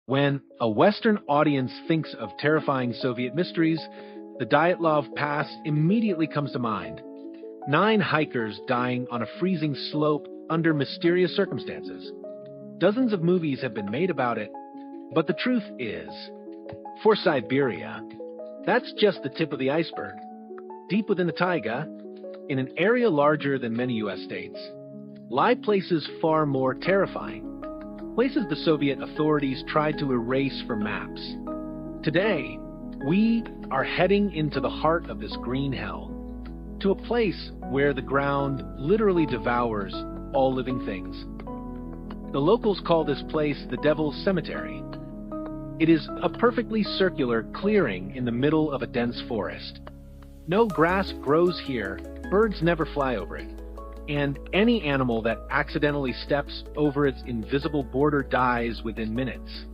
When a Western audience thinks of terrifying Soviet mysteries, the Dyatlov Pass immediately comes to mind. 9 hikers dying on a freezing slope under mysterious circumstances. Dozens of movies have been made about it, but the truth is, for Siberia, that's just the tip of the iceberg. Deep within the taiga, in an area larger than many U.S. states, lie places far more terrifying. Places the Soviet authorities tried to erase from maps. Today, we are heading into the heart of this green hell, to a place where the ground literally devours all living things. The locals call this place the Devil's Cemetery. It is a perfectly circular clearing in the middle of a dense forest. No grass grows here, birds never fly over it, and any animal that accidentally steps over its invisible border dies within minutes.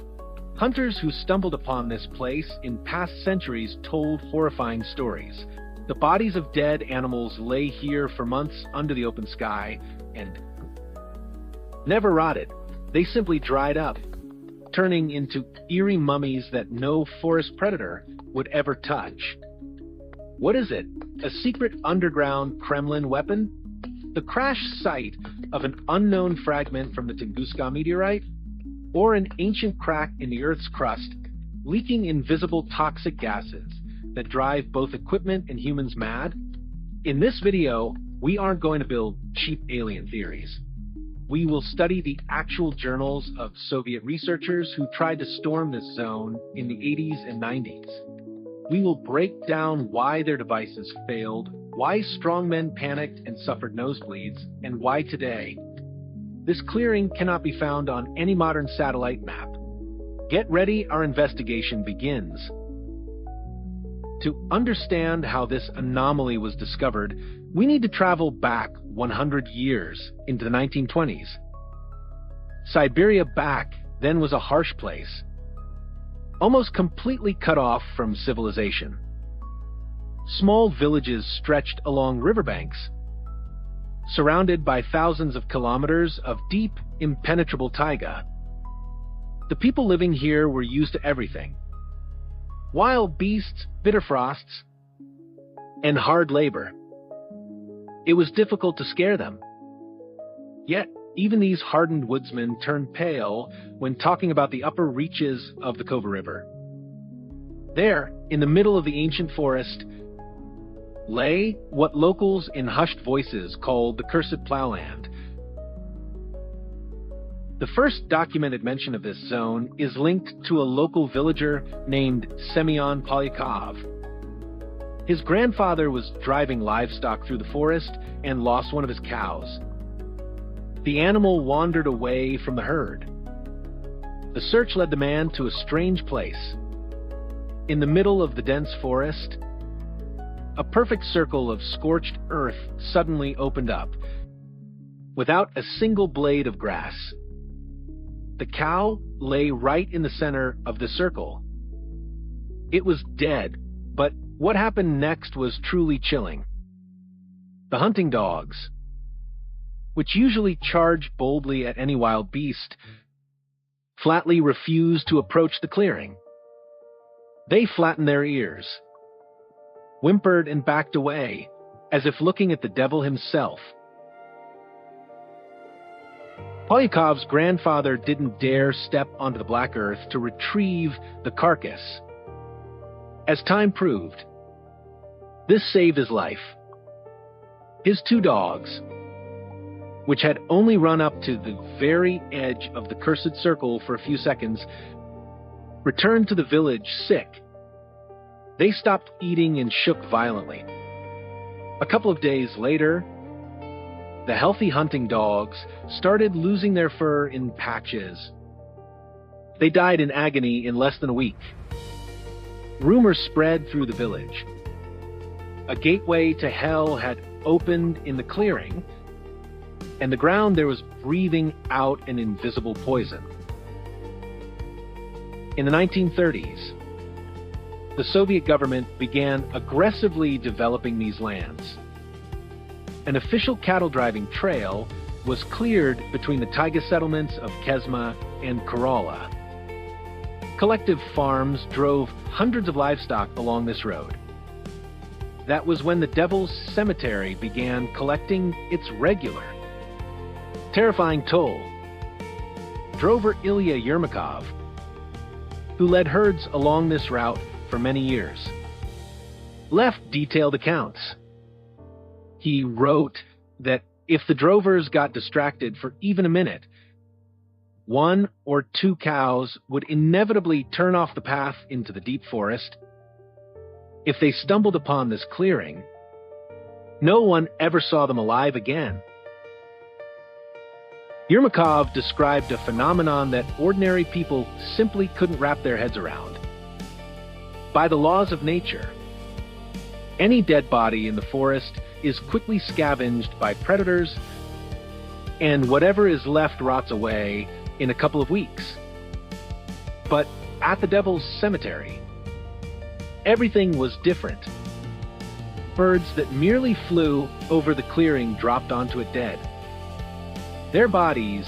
Hunters who stumbled upon this place in past centuries told horrifying stories. The bodies of dead animals lay here for months under the open sky and never rotted. They simply dried up, turning into eerie mummies that no forest predator would ever touch. What is it? A secret underground Kremlin weapon? The crash site of an unknown fragment from the Tunguska meteorite? Or an ancient crack in the Earth's crust, leaking invisible toxic gases that drive both equipment and humans mad? In this video, we aren't going to build cheap alien theories. We will study the actual journals of Soviet researchers who tried to storm this zone in the 80s and 90s. We will break down why their devices failed, why strongmen panicked and suffered nosebleeds, and why today, this clearing cannot be found on any modern satellite map. Get ready, our investigation begins. To understand how this anomaly was discovered, we need to travel back 100 years into the 1920s. Siberia back then was a harsh place, almost completely cut off from civilization. Small villages stretched along riverbanks, surrounded by thousands of kilometers of deep, impenetrable taiga. The people living here were used to everything: wild beasts, bitter frosts, and hard labor. It was difficult to scare them. Yet, even these hardened woodsmen turned pale when talking about the upper reaches of the Kova River. There, in the middle of the ancient forest, lay what locals in hushed voices called the Cursed Plowland. The first documented mention of this zone is linked to a local villager named Semyon Polyakov. His grandfather was driving livestock through the forest and lost one of his cows. The animal wandered away from the herd. The search led the man to a strange place. In the middle of the dense forest, a perfect circle of scorched earth suddenly opened up, without a single blade of grass. The cow lay right in the center of the circle. It was dead, but what happened next was truly chilling. The hunting dogs, which usually charge boldly at any wild beast, flatly refused to approach the clearing. They flattened their ears, whimpered and backed away, as if looking at the devil himself. Polyakov's grandfather didn't dare step onto the black earth to retrieve the carcass. As time proved, this saved his life. His 2 dogs, which had only run up to the very edge of the cursed circle for a few seconds, returned to the village sick. They stopped eating and shook violently. A couple of days later, the healthy hunting dogs started losing their fur in patches. They died in agony in less than a week. Rumors spread through the village. A gateway to hell had opened in the clearing, and the ground there was breathing out an invisible poison. In the 1930s, the Soviet government began aggressively developing these lands. An official cattle driving trail was cleared between the taiga settlements of Kesma and Kerala. collective farms drove hundreds of livestock along this road. That was when the Devil's Cemetery began collecting its regular, terrifying toll. Drover Ilya Yermakov, who led herds along this route for many years, left detailed accounts. He wrote that if the drovers got distracted for even a minute, one or two cows would inevitably turn off the path into the deep forest. If they stumbled upon this clearing, no one ever saw them alive again. Yermakov described a phenomenon that ordinary people simply couldn't wrap their heads around. By the laws of nature, any dead body in the forest is quickly scavenged by predators, and whatever is left rots away in a couple of weeks. But at the Devil's Cemetery, everything was different. Birds that merely flew over the clearing dropped onto it dead. Their bodies,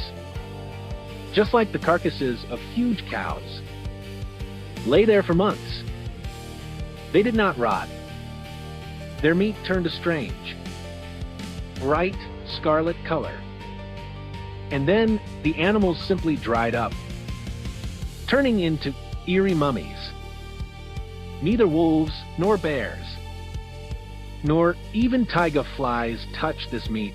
just like the carcasses of huge cows, lay there for months. They did not rot. Their meat turned a strange, bright scarlet color. And then the animals simply dried up, turning into eerie mummies. Neither wolves nor bears, nor even taiga flies touched this meat.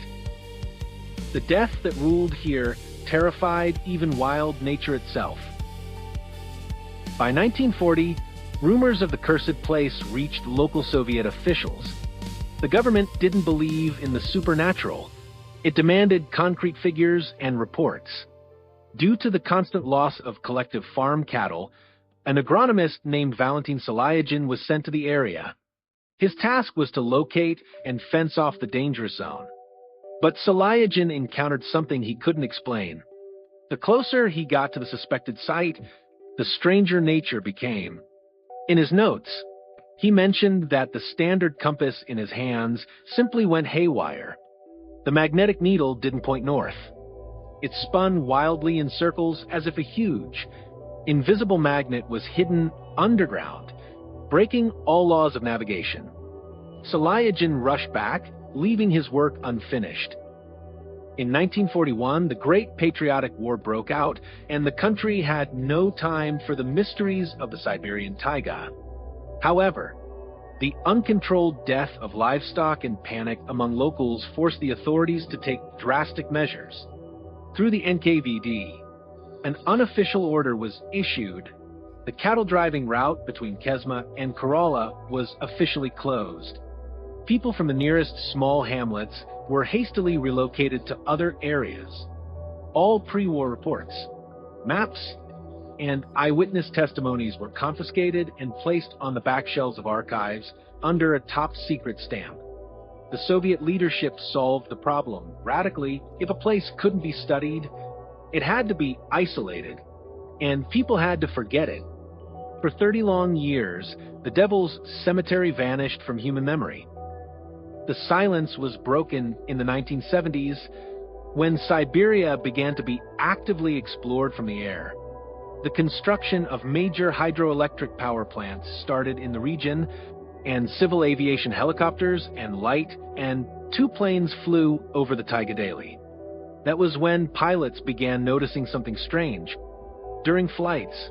The death that ruled here terrified even wild nature itself. By 1940, rumors of the cursed place reached local Soviet officials. The government didn't believe in the supernatural. It demanded concrete figures and reports. Due to the constant loss of collective farm cattle, an agronomist named Valentin Salyagin was sent to the area. His task was to locate and fence off the danger zone. But Salyagin encountered something he couldn't explain. The closer he got to the suspected site, the stranger nature became. In his notes, he mentioned that the standard compass in his hands simply went haywire. The magnetic needle didn't point north. It spun wildly in circles as if a huge, invisible magnet was hidden underground, breaking all laws of navigation. Salyagin rushed back, leaving his work unfinished. In 1941, the Great Patriotic War broke out, and the country had no time for the mysteries of the Siberian taiga. However, the uncontrolled death of livestock and panic among locals forced the authorities to take drastic measures. Through the NKVD, an unofficial order was issued. The cattle-driving route between Kesma and Kerala was officially closed. People from the nearest small hamlets were hastily relocated to other areas. All pre-war reports, maps, and eyewitness testimonies were confiscated and placed on the back shelves of archives under a top-secret stamp. The Soviet leadership solved the problem radically. If a place couldn't be studied, it had to be isolated, and people had to forget it. For 30 long years, the Devil's Cemetery vanished from human memory. The silence was broken in the 1970s when Siberia began to be actively explored from the air. The construction of major hydroelectric power plants started in the region, and civil aviation helicopters and light and 2 planes flew over the taiga daily. That was when pilots began noticing something strange. During flights,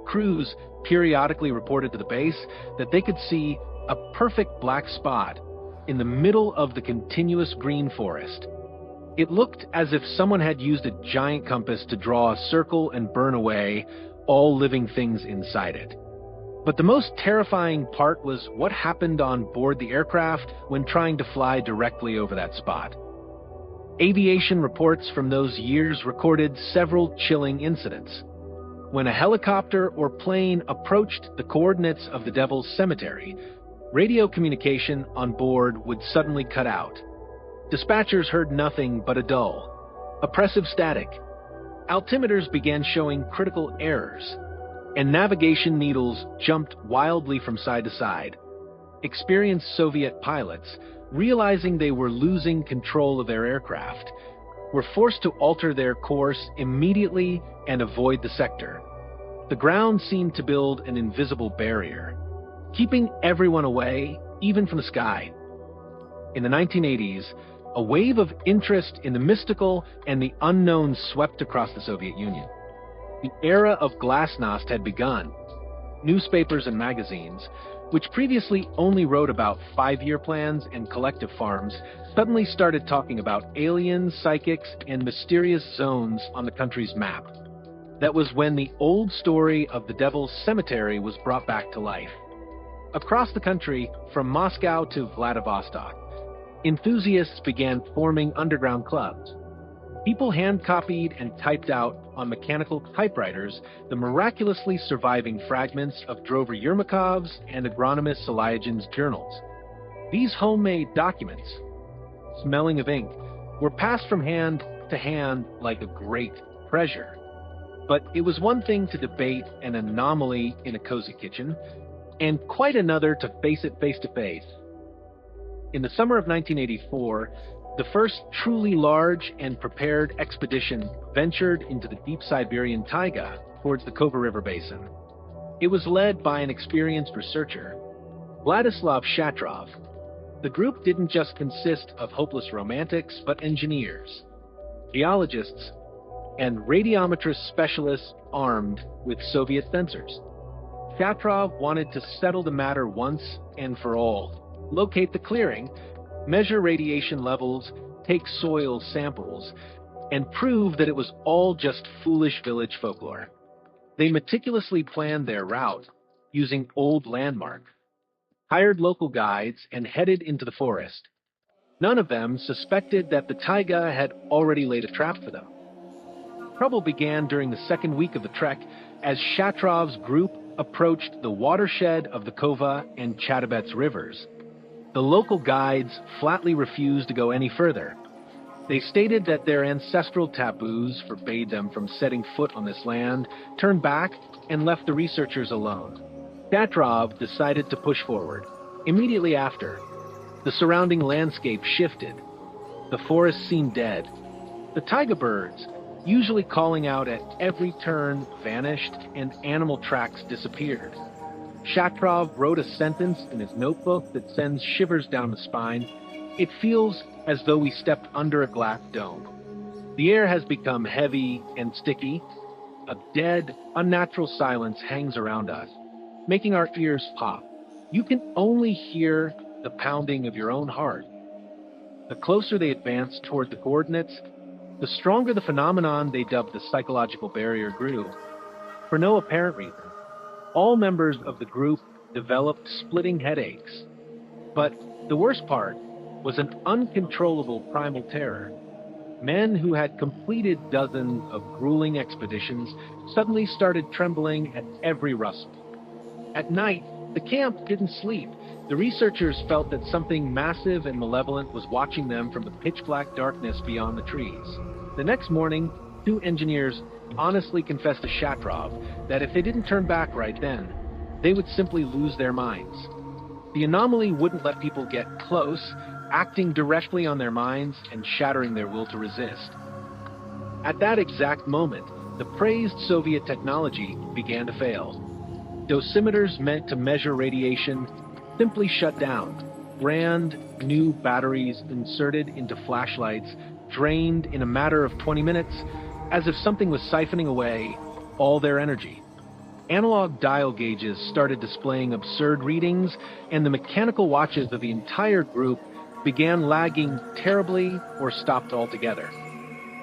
crews periodically reported to the base that they could see a perfect black spot in the middle of the continuous green forest. It looked as if someone had used a giant compass to draw a circle and burn away all living things inside it. But the most terrifying part was what happened on board the aircraft when trying to fly directly over that spot. Aviation reports from those years recorded several chilling incidents. When a helicopter or plane approached the coordinates of the Devil's Cemetery, radio communication on board would suddenly cut out. Dispatchers heard nothing but a dull, oppressive static. Altimeters began showing critical errors, and navigation needles jumped wildly from side to side. Experienced Soviet pilots, realizing they were losing control of their aircraft, were forced to alter their course immediately and avoid the sector. The ground seemed to build an invisible barrier, keeping everyone away, even from the sky. In the 1980s, a wave of interest in the mystical and the unknown swept across the Soviet Union. The era of glasnost had begun. Newspapers and magazines, which previously only wrote about 5-year plans and collective farms, suddenly started talking about aliens, psychics, and mysterious zones on the country's map. That was when the old story of the Devil's Cemetery was brought back to life. Across the country, from Moscow to Vladivostok, enthusiasts began forming underground clubs. People hand-copied and typed out on mechanical typewriters the miraculously surviving fragments of Drover Yermakov's and agronomist Selayagin's journals. These homemade documents, smelling of ink, were passed from hand to hand like a great treasure. But it was one thing to debate an anomaly in a cozy kitchen, and quite another to face it face to face. In the summer of 1984, the first truly large and prepared expedition ventured into the deep Siberian taiga towards the Kova River basin. It was led by an experienced researcher, Vladislav Shatrov. The group didn't just consist of hopeless romantics, but engineers, geologists, and radiometrist specialists armed with Soviet sensors. Shatrov wanted to settle the matter once and for all, locate the clearing, measure radiation levels, take soil samples, and prove that it was all just foolish village folklore. They meticulously planned their route using old landmarks, hired local guides, and headed into the forest. None of them suspected that the taiga had already laid a trap for them. Trouble began during the second week of the trek as Shatrov's group approached the watershed of the Kova and Chadabets rivers. The local guides flatly refused to go any further. They stated that their ancestral taboos forbade them from setting foot on this land, turned back, and left the researchers alone. Shatrov decided to push forward. Immediately after, the surrounding landscape shifted. The forest seemed dead. The taiga birds, usually calling out at every turn, vanished, and animal tracks disappeared. Shatrov wrote a sentence in his notebook that sends shivers down the spine. It feels as though we stepped under a glass dome. The air has become heavy and sticky. A dead, unnatural silence hangs around us, making our ears pop. You can only hear the pounding of your own heart. The closer they advanced toward the coordinates, the stronger the phenomenon they dubbed the psychological barrier grew. For no apparent reason, all members of the group developed splitting headaches. But the worst part was an uncontrollable primal terror. Men who had completed dozens of grueling expeditions suddenly started trembling at every rustle. At night, the camp didn't sleep. The researchers felt that something massive and malevolent was watching them from the pitch-black darkness beyond the trees. The next morning, 2 engineers honestly confessed to Shatrov that if they didn't turn back right then, they would simply lose their minds. The anomaly wouldn't let people get close, acting directly on their minds and shattering their will to resist. At that exact moment, the praised Soviet technology began to fail. Dosimeters meant to measure radiation simply shut down. Brand new batteries inserted into flashlights drained in a matter of 20 minutes, as if something was siphoning away all their energy. Analog dial gauges started displaying absurd readings, and the mechanical watches of the entire group began lagging terribly or stopped altogether.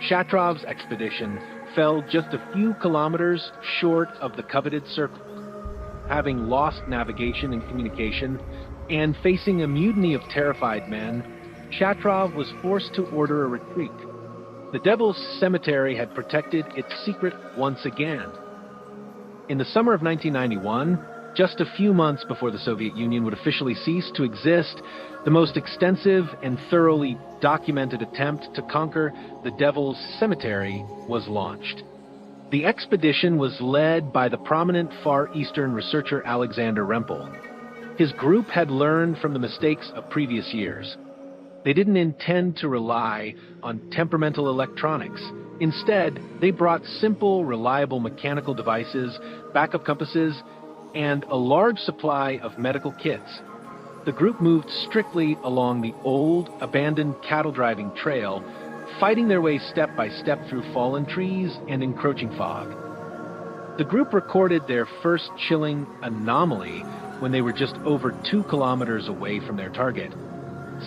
Shatrov's expedition fell just a few kilometers short of the coveted circle. Having lost navigation and communication, and facing a mutiny of terrified men, Shatrov was forced to order a retreat. The Devil's Cemetery had protected its secret once again. In the summer of 1991, just a few months before the Soviet Union would officially cease to exist, the most extensive and thoroughly documented attempt to conquer the Devil's Cemetery was launched. The expedition was led by the prominent Far Eastern researcher Alexander Rempel. His group had learned from the mistakes of previous years. They didn't intend to rely on temperamental electronics. Instead, they brought simple, reliable mechanical devices, backup compasses, and a large supply of medical kits. The group moved strictly along the old, abandoned cattle-driving trail, fighting their way step by step through fallen trees and encroaching fog. The group recorded their first chilling anomaly when they were just over 2 kilometers away from their target.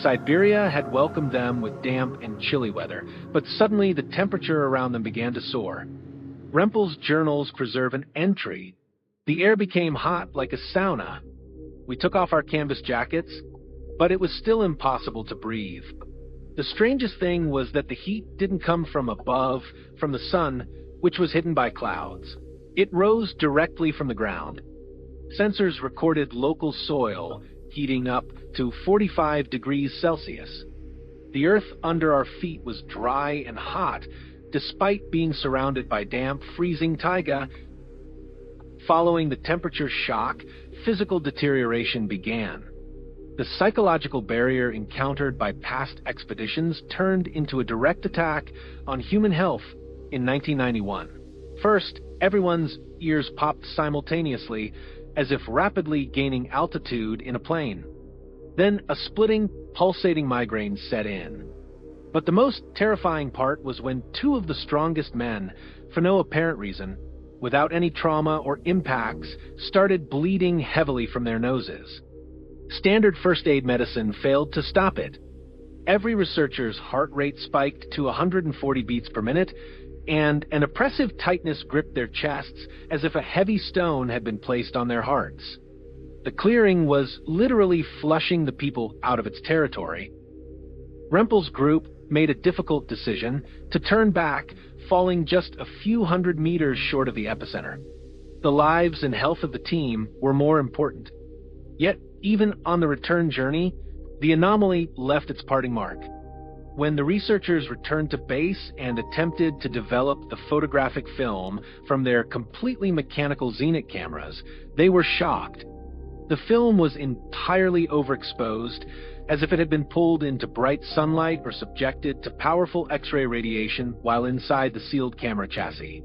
Siberia had welcomed them with damp and chilly weather, but suddenly the temperature around them began to soar. Rempel's journals preserve an entry. The air became hot like a sauna. We took off our canvas jackets, but it was still impossible to breathe. The strangest thing was that the heat didn't come from above, from the sun, which was hidden by clouds. It rose directly from the ground. Sensors recorded local soil heating up to 45 degrees Celsius. The earth under our feet was dry and hot, despite being surrounded by damp, freezing taiga. Following the temperature shock, physical deterioration began. The psychological barrier encountered by past expeditions turned into a direct attack on human health in 1991. First, everyone's ears popped simultaneously, as if rapidly gaining altitude in a plane. Then a splitting, pulsating migraine set in. But the most terrifying part was when 2 of the strongest men, for no apparent reason, without any trauma or impacts, started bleeding heavily from their noses. Standard first aid medicine failed to stop it. Every researcher's heart rate spiked to 140 beats per minute, and an oppressive tightness gripped their chests as if a heavy stone had been placed on their hearts. The clearing was literally flushing the people out of its territory. Rempel's group made a difficult decision to turn back, falling just a few hundred meters short of the epicenter. The lives and health of the team were more important. Yet, even on the return journey, the anomaly left its parting mark. When the researchers returned to base and attempted to develop the photographic film from their completely mechanical Zenit cameras, they were shocked. The film was entirely overexposed, as if it had been pulled into bright sunlight or subjected to powerful X-ray radiation while inside the sealed camera chassis.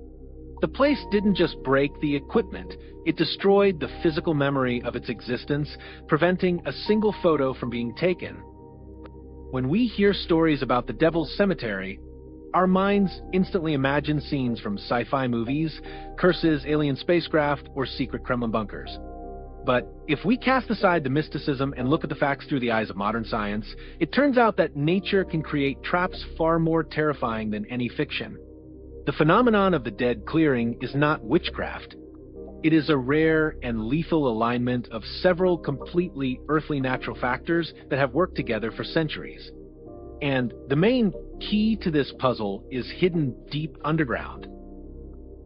The place didn't just break the equipment, it destroyed the physical memory of its existence, preventing a single photo from being taken. When we hear stories about the Devil's Cemetery, our minds instantly imagine scenes from sci-fi movies, curses, alien spacecraft, or secret Kremlin bunkers. But if we cast aside the mysticism and look at the facts through the eyes of modern science, it turns out that nature can create traps far more terrifying than any fiction. The phenomenon of the dead clearing is not witchcraft. It is a rare and lethal alignment of several completely earthly natural factors that have worked together for centuries. And the main key to this puzzle is hidden deep underground.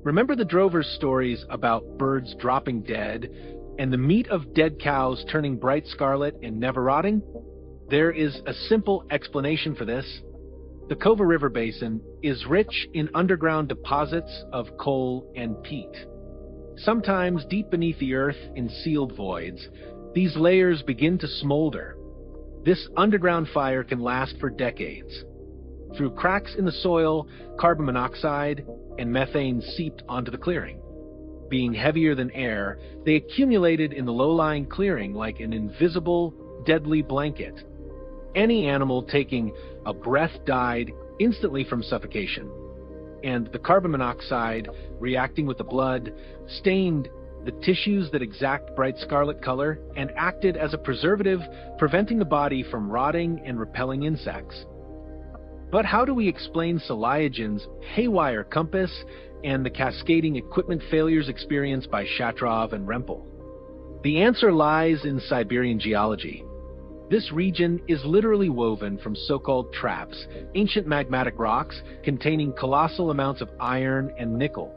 Remember the drovers' stories about birds dropping dead and the meat of dead cows turning bright scarlet and never rotting? There is a simple explanation for this. The Kova River Basin is rich in underground deposits of coal and peat. Sometimes deep beneath the earth in sealed voids, these layers begin to smolder. This underground fire can last for decades. Through cracks in the soil, carbon monoxide and methane seeped onto the clearing. Being heavier than air, they accumulated in the low-lying clearing like an invisible, deadly blanket. Any animal taking a breath died instantly from suffocation, and the carbon monoxide, reacting with the blood, stained the tissues that exact bright scarlet color and acted as a preservative, preventing the body from rotting and repelling insects. But how do we explain Selayagin's haywire compass and the cascading equipment failures experienced by Shatrov and Rempel? The answer lies in Siberian geology. This region is literally woven from so-called traps, ancient magmatic rocks containing colossal amounts of iron and nickel.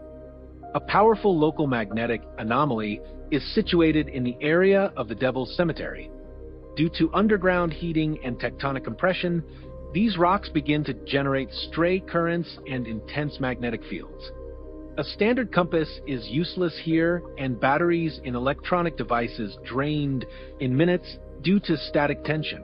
A powerful local magnetic anomaly is situated in the area of the Devil's Cemetery. Due to underground heating and tectonic compression, these rocks begin to generate stray currents and intense magnetic fields. A standard compass is useless here, and batteries in electronic devices drained in minutes due to static tension.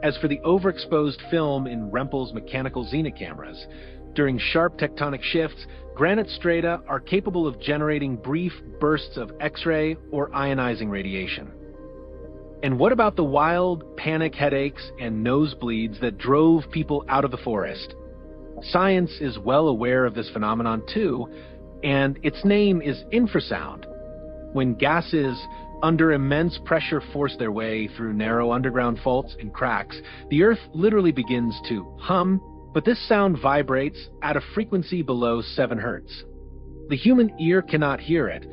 As for the overexposed film in Remmel's mechanical Xena cameras, during sharp tectonic shifts, granite strata are capable of generating brief bursts of X-ray or ionizing radiation. And what about the wild panic headaches and nosebleeds that drove people out of the forest? Science is well aware of this phenomenon too, and its name is infrasound. When gases under immense pressure force their way through narrow underground faults and cracks, the Earth literally begins to hum, but this sound vibrates at a frequency below 7 Hz. The human ear cannot hear it,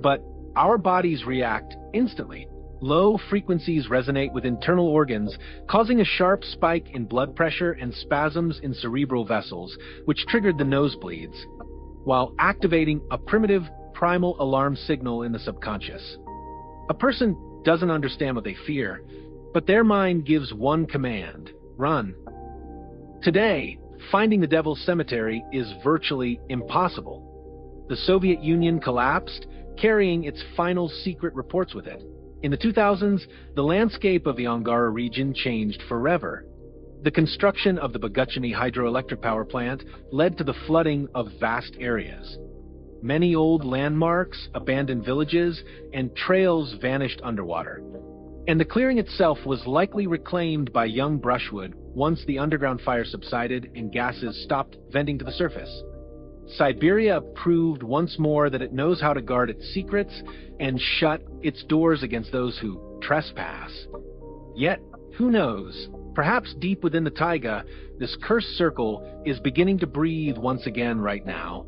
but our bodies react instantly. Low frequencies resonate with internal organs, causing a sharp spike in blood pressure and spasms in cerebral vessels, which triggered the nosebleeds, while activating a primitive primal alarm signal in the subconscious. A person doesn't understand what they fear, but their mind gives one command: run. Today, finding the Devil's Cemetery is virtually impossible. The Soviet Union collapsed, carrying its final secret reports with it. In the 2000s, the landscape of the Angara region changed forever. The construction of the Boguchny hydroelectric power plant led to the flooding of vast areas. Many old landmarks, abandoned villages, and trails vanished underwater. And the clearing itself was likely reclaimed by young brushwood once the underground fire subsided and gases stopped venting to the surface. Siberia proved once more that it knows how to guard its secrets and shut its doors against those who trespass. Yet, who knows? Perhaps deep within the taiga, this cursed circle is beginning to breathe once again right now.